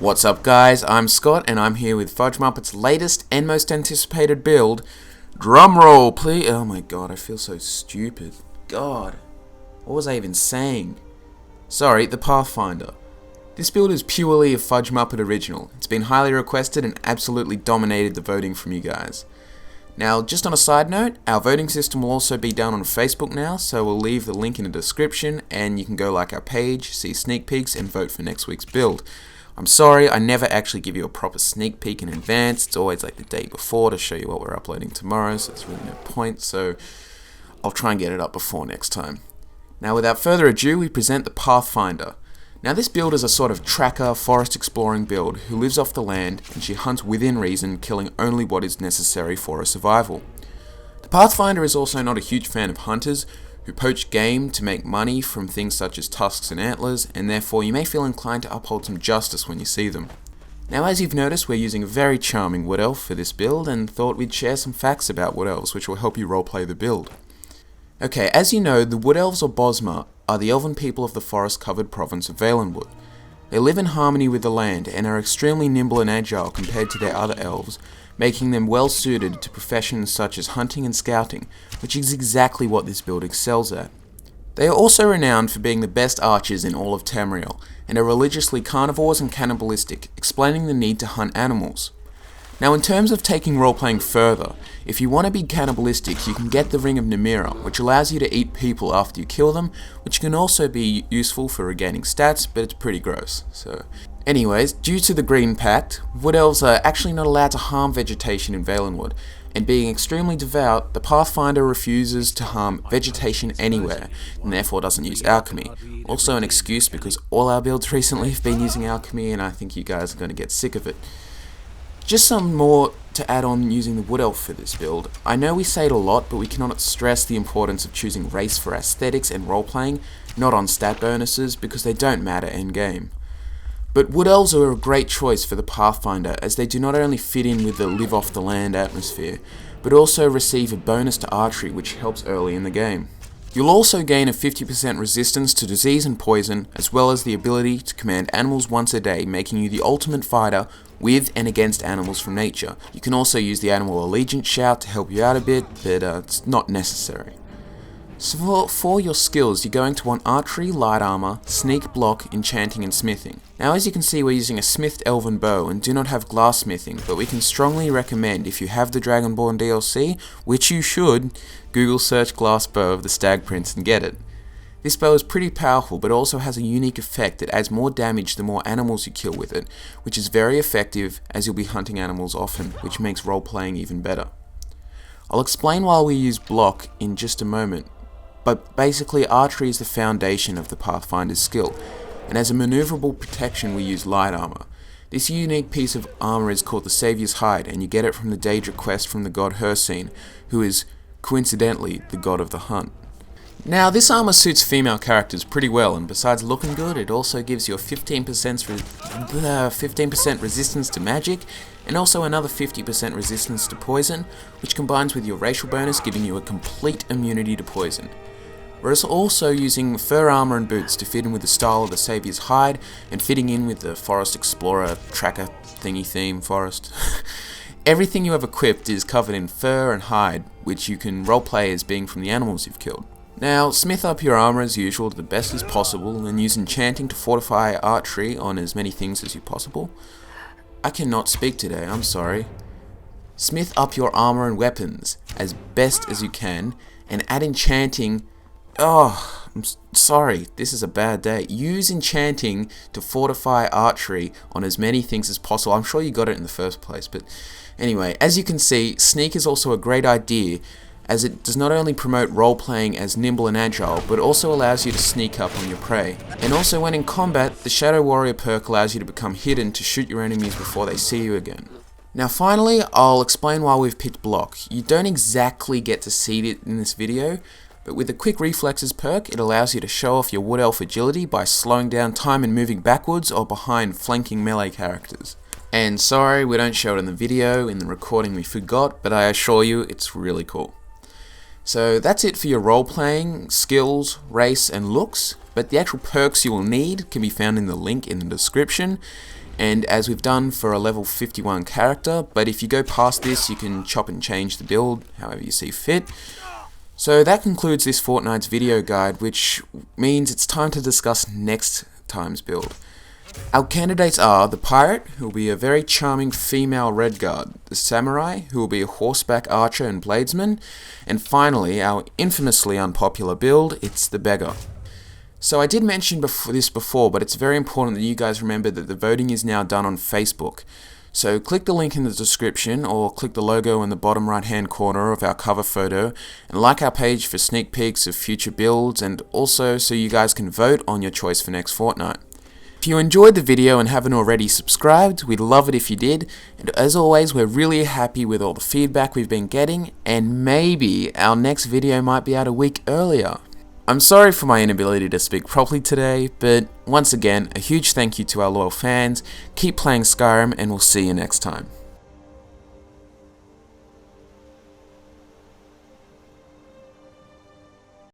What's up guys, I'm Scott and I'm here with FudgeMuppet's latest and most anticipated build. Drumroll please. Oh my god, I feel so stupid. God, what was I even saying? Sorry, the Pathfinder. This build is purely a FudgeMuppet original. It's been highly requested and absolutely dominated the voting from you guys. Now, just on a side note, our voting system will also be down on Facebook now, so we'll leave the link in the description and you can go like our page, see sneak peeks and vote for next week's build. I'm sorry, I never actually give you a proper sneak peek in advance. It's always like the day before to show you what we're uploading tomorrow, so it's really no point, so I'll try and get it up before next time. Now, without further ado, we present the Pathfinder. Now, this build is a sort of tracker, forest exploring build who lives off the land and she hunts within reason, killing only what is necessary for her survival. The Pathfinder is also not a huge fan of hunters who poach game to make money from things such as tusks and antlers, and therefore you may feel inclined to uphold some justice when you see them. Now, as you've noticed, we're using a very charming wood elf for this build and thought we'd share some facts about wood elves which will help you roleplay the build. Okay, as you know, the wood elves or Bosma are the elven people of the forest-covered province of Valenwood. They live in harmony with the land and are extremely nimble and agile compared to their other elves, making them well suited to professions such as hunting and scouting, which is exactly what this build excels at. They are also renowned for being the best archers in all of Tamriel, and are religiously carnivores and cannibalistic, explaining the need to hunt animals. Now, in terms of taking roleplaying further, if you want to be cannibalistic, you can get the Ring of Nimira, which allows you to eat people after you kill them, which can also be useful for regaining stats, but it's pretty gross. So, anyways, due to the Green Pact, wood elves are actually not allowed to harm vegetation in Valenwood, and being extremely devout, the Pathfinder refuses to harm vegetation anywhere, and therefore doesn't use alchemy. Also an excuse because all our builds recently have been using alchemy, and I think you guys are going to get sick of it. Just some more to add on using the wood elf for this build. I know we say it a lot, but we cannot stress the importance of choosing race for aesthetics and roleplaying, not on stat bonuses, because they don't matter endgame. But wood elves are a great choice for the Pathfinder, as they do not only fit in with the live off the land atmosphere, but also receive a bonus to archery which helps early in the game. You'll also gain a 50% resistance to disease and poison, as well as the ability to command animals once a day, making you the ultimate fighter with and against animals from nature. You can also use the animal allegiance shout to help you out a bit, but it's not necessary. So for your skills, you're going to want archery, light armor, sneak, block, enchanting and smithing. Now, as you can see, we're using a smithed elven bow and do not have glass-smithing, but we can strongly recommend, if you have the Dragonborn DLC, which you should, Google search glass bow of the Stag Prince and get it. This bow is pretty powerful, but also has a unique effect that adds more damage the more animals you kill with it, which is very effective as you'll be hunting animals often, which makes role-playing even better. I'll explain why we use block in just a moment, but basically archery is the foundation of the Pathfinder's skill, and as a maneuverable protection we use light armor. This unique piece of armor is called the Saviour's Hide, and you get it from the Daedric quest from the god Hircine, who is, coincidentally, the god of the hunt. Now, this armor suits female characters pretty well, and besides looking good, it also gives you a 15% resistance to magic, and also another 50% resistance to poison, which combines with your racial bonus, giving you a complete immunity to poison. We're also using fur armor and boots to fit in with the style of the Saviour's Hide, and fitting in with the Forest Explorer tracker thingy theme forest. Everything you have equipped is covered in fur and hide, which you can roleplay as being from the animals you've killed. Now, smith up your armor as usual to the best as possible, and use enchanting to fortify archery on as many things as you possible. I cannot speak today, I'm sorry. Smith up your armor and weapons as best as you can, and add enchanting. Oh, I'm sorry, this is a bad day. Use enchanting to fortify archery on as many things as possible. I'm sure you got it in the first place, but anyway, as you can see, sneak is also a great idea, as it does not only promote role-playing as nimble and agile, but also allows you to sneak up on your prey. And also when in combat, the Shadow Warrior perk allows you to become hidden to shoot your enemies before they see you again. Now finally, I'll explain why we've picked block. You don't exactly get to see it in this video, but with the quick reflexes perk, it allows you to show off your wood elf agility by slowing down time and moving backwards or behind flanking melee characters. And sorry, we don't show it in the video, in the recording we forgot, but I assure you, it's really cool. So that's it for your role-playing, skills, race, and looks, but the actual perks you will need can be found in the link in the description. and as we've done for a level 51 character, but if you go past this you can chop and change the build however you see fit. So that concludes this fortnight's video guide, which means it's time to discuss next time's build. Our candidates are the Pirate, who will be a very charming female redguard, the Samurai, who will be a horseback archer and bladesman, and finally, our infamously unpopular build, it's the Beggar. So I did mention this before, but it's very important that you guys remember that the voting is now done on Facebook. So click the link in the description or click the logo in the bottom right hand corner of our cover photo and like our page for sneak peeks of future builds, and also so you guys can vote on your choice for next fortnight. If you enjoyed the video and haven't already subscribed, we'd love it if you did, and as always we're really happy with all the feedback we've been getting, and maybe our next video might be out a week earlier. I'm sorry for my inability to speak properly today, but once again, a huge thank you to our loyal fans. Keep playing Skyrim and we'll see you next time.